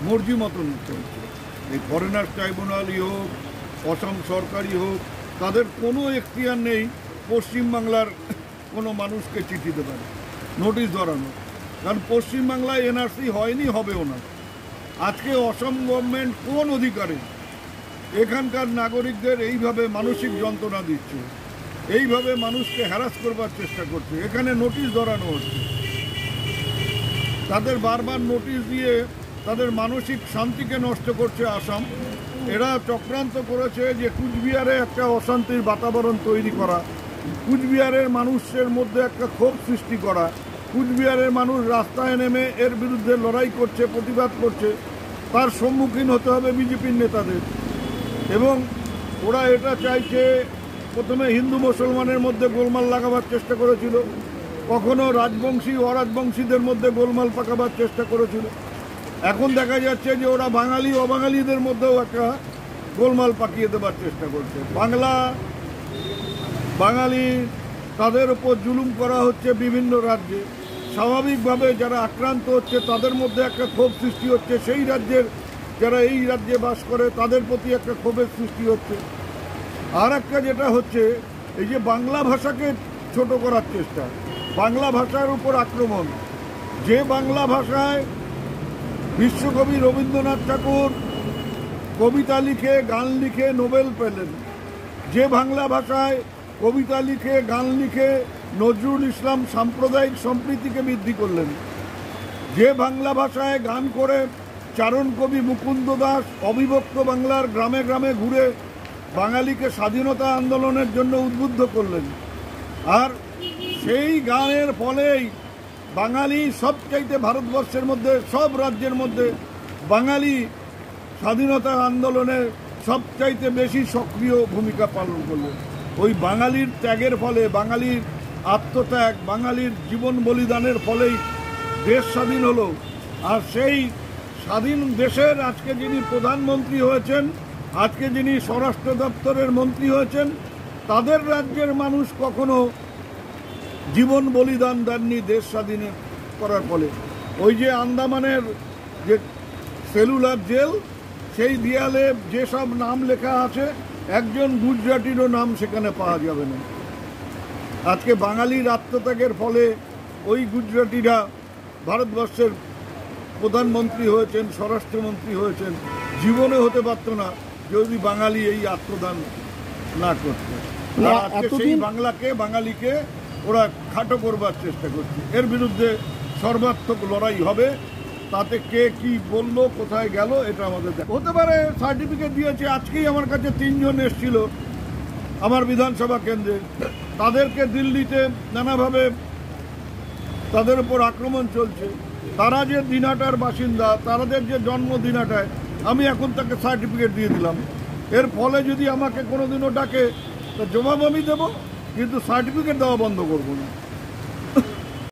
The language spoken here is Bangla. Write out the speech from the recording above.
মর্জি মতন চলছে। এই ফরেনার ট্রাইব্যুনালই হোক, অসম সরকারই হোক, তাদের কোনো এখতিয়ার নেই পশ্চিমবাংলার কোনো মানুষকে চিঠি দেবেন, নোটিশ ধরানো। কারণ পশ্চিমবাংলায় এনআরসি হয়নি, হবেও না। আজকে অসম গভর্নমেন্ট কোন অধিকারে এখানকার নাগরিকদের এইভাবে মানসিক যন্ত্রণা দিচ্ছে, এইভাবে মানুষকে হ্যারাস করবার চেষ্টা করছে, এখানে নোটিশ ধরানো হচ্ছে। তাদের বারবার নোটিশ দিয়ে তাদের মানসিক শান্তিকে নষ্ট করছে আসাম। এরা চক্রান্ত করেছে যে কুচবিহারে একটা অশান্তির বাতাবরণ তৈরি করা, কুচবিহারের মানুষের মধ্যে একটা ক্ষোভ সৃষ্টি করা, কুচবিহারের মানুষ রাস্তায় নেমে এর বিরুদ্ধে লড়াই করছে, প্রতিবাদ করছে, তার সম্মুখীন হতে হবে বিজেপির নেতাদের। এবং ওরা এটা চাইছে, প্রথমে হিন্দু মুসলমানের মধ্যে গোলমাল লাগাবার চেষ্টা করেছিল, কখনো রাজবংশী অরাজবংশীদের মধ্যে গোলমাল পাকাবার চেষ্টা করেছিল। এখন দেখা যাচ্ছে যে ওরা বাঙালি অবাঙালিদের মধ্যেও একটা গোলমাল পাকিয়ে দেবার চেষ্টা করছে। বাঙালি তাদের উপর জুলুম করা হচ্ছে বিভিন্ন রাজ্যে। স্বাভাবিকভাবে যারা আক্রান্ত হচ্ছে তাদের মধ্যে একটা ক্ষোভ সৃষ্টি হচ্ছে, সেই রাজ্যের যারা এই রাজ্যে বাস করে তাদের প্রতি একটা ক্ষোভের সৃষ্টি হচ্ছে। আর একটা যেটা হচ্ছে, এই যে বাংলা ভাষাকে ছোট করার চেষ্টা, বাংলা ভাষার উপর আক্রমণ। যে বাংলা ভাষায় বিশ্বকবি রবীন্দ্রনাথ ঠাকুর কবিতা লিখে গান লিখে নোবেল পেলেন, যে বাংলা ভাষায় কবিতা লিখে গান লিখে নজরুল ইসলাম সাম্প্রদায়িক সম্প্রীতিকে বৃদ্ধি করলেন, যে বাংলা ভাষায় গান করে চারণ কবি মুকুন্দ দাস অবিভক্ত বাংলার গ্রামে গ্রামে ঘুরে বাঙালিকে স্বাধীনতা আন্দোলনের জন্য উদ্বুদ্ধ করলেন, আর সেই গানের ফলেই বাঙালি সবচাইতে ভারতবর্ষের মধ্যে সব রাজ্যের মধ্যে বাঙালি স্বাধীনতা আন্দোলনে সবচাইতে বেশি সক্রিয় ভূমিকা পালন করলেন। ওই বাঙালির ত্যাগের ফলে, বাঙালির আত্মত্যাগ, বাঙালির জীবন বলিদানের ফলেই দেশ স্বাধীন হলো। আর সেই স্বাধীন দেশের আজকে যিনি প্রধানমন্ত্রী হয়েছেন, আজকে যিনি স্বরাষ্ট্র দপ্তরের মন্ত্রী হয়েছেন, তাদের রাজ্যের মানুষ কখনো জীবন বলিদান দেননি দেশ স্বাধীন করার ফলে। ওই যে আন্দামানের যে সেলুলার জেল, সেই দেয়ালে যেসব নাম লেখা আছে একজন গুজরাটিরও নাম সেখানে পাওয়া যাবে না। আজকে বাঙালির আত্মত্যাগের ফলে ওই গুজরাটিরা ভারতবর্ষের প্রধানমন্ত্রী হয়েছেন, স্বরাষ্ট্রমন্ত্রী হয়েছেন। জীবনে হতে পারত না যদি বাঙালি এই আত্মদান না করত। আজকে সেই বাঙালিকে ওরা খাটো করবার চেষ্টা করছে। এর বিরুদ্ধে সর্বাত্মক লড়াই হবে। তাতে কে কি বললো, কোথায় গেল, এটা আমাদের হতে পারে। সার্টিফিকেট দিয়েছে, আজকেই আমার কাছে 3 জন এসেছিল আমার বিধানসভা কেন্দ্রে। তাদেরকে দিল্লিতে নানাভাবে তাদের উপর আক্রমণ চলছে। তারা যে দিনাটার বাসিন্দা, তাদের যে জন্ম দিনাটায়, আমি এখন তাকে সার্টিফিকেট দিয়ে দিলাম। এর ফলে যদি আমাকে কোনোদিনও ডাকে তো জবাব আমি দেবো, কিন্তু সার্টিফিকেট দেওয়া বন্ধ করবো না।